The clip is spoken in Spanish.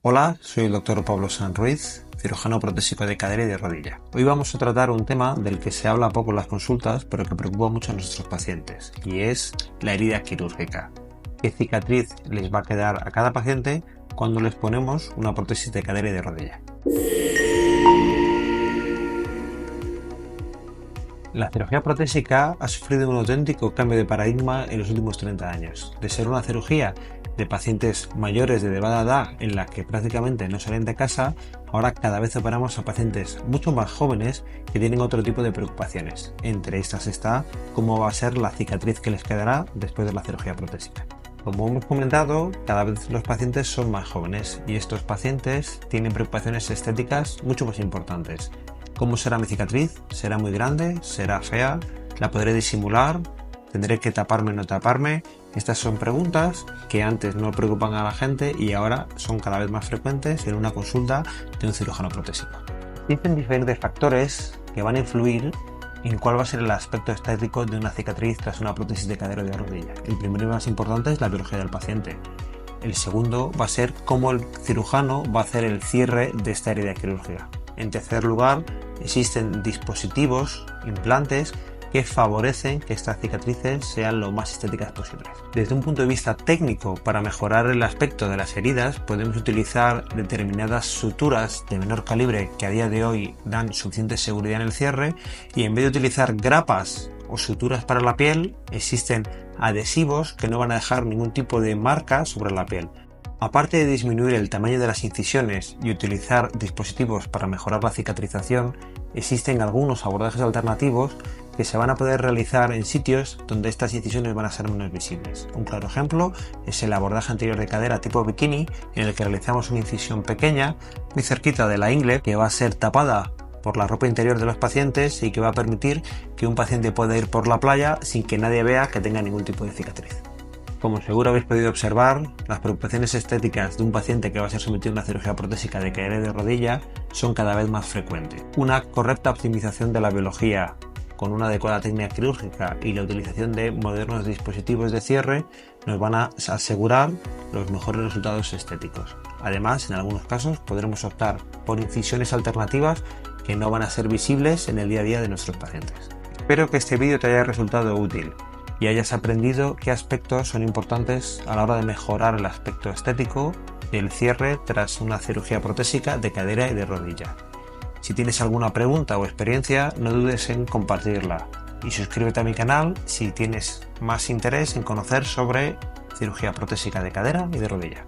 Hola, soy el doctor Pablo San Ruiz, cirujano protésico de cadera y de rodilla. Hoy vamos a tratar un tema del que se habla poco en las consultas, pero que preocupa mucho a nuestros pacientes, y es la herida quirúrgica. ¿Qué cicatriz les va a quedar a cada paciente cuando les ponemos una prótesis de cadera y de rodilla? La cirugía protésica ha sufrido un auténtico cambio de paradigma en los últimos 30 años. De ser una cirugía de pacientes mayores de elevada edad en la que prácticamente no salen de casa, ahora cada vez operamos a pacientes mucho más jóvenes que tienen otro tipo de preocupaciones. Entre estas está cómo va a ser la cicatriz que les quedará después de la cirugía protésica. Como hemos comentado, cada vez los pacientes son más jóvenes y estos pacientes tienen preocupaciones estéticas mucho más importantes. ¿Cómo será mi cicatriz? ¿Será muy grande? ¿Será fea? ¿La podré disimular? ¿Tendré que taparme o no taparme? Estas son preguntas que antes no preocupan a la gente y ahora son cada vez más frecuentes en una consulta de un cirujano protésico. Existen diferentes factores que van a influir en cuál va a ser el aspecto estético de una cicatriz tras una prótesis de cadera o de rodilla. El primero y más importante es la biología del paciente. El segundo va a ser cómo el cirujano va a hacer el cierre de esta herida quirúrgica. En tercer lugar, existen dispositivos, implantes, que favorecen que estas cicatrices sean lo más estéticas posibles. Desde un punto de vista técnico, para mejorar el aspecto de las heridas, podemos utilizar determinadas suturas de menor calibre que a día de hoy dan suficiente seguridad en el cierre, y en vez de utilizar grapas o suturas para la piel, existen adhesivos que no van a dejar ningún tipo de marca sobre la piel. Aparte de disminuir el tamaño de las incisiones y utilizar dispositivos para mejorar la cicatrización, existen algunos abordajes alternativos que se van a poder realizar en sitios donde estas incisiones van a ser menos visibles. Un claro ejemplo es el abordaje anterior de cadera tipo bikini, en el que realizamos una incisión pequeña muy cerquita de la ingle que va a ser tapada por la ropa interior de los pacientes y que va a permitir que un paciente pueda ir por la playa sin que nadie vea que tenga ningún tipo de cicatriz. Como seguro habéis podido observar, las preocupaciones estéticas de un paciente que va a ser sometido a una cirugía protésica de cadera y de rodilla son cada vez más frecuentes. Una correcta optimización de la biología con una adecuada técnica quirúrgica y la utilización de modernos dispositivos de cierre nos van a asegurar los mejores resultados estéticos. Además, en algunos casos podremos optar por incisiones alternativas que no van a ser visibles en el día a día de nuestros pacientes. Espero que este vídeo te haya resultado útil y hayas aprendido qué aspectos son importantes a la hora de mejorar el aspecto estético del cierre tras una cirugía protésica de cadera y de rodilla. Si tienes alguna pregunta o experiencia, no dudes en compartirla y suscríbete a mi canal si tienes más interés en conocer sobre cirugía protésica de cadera y de rodilla.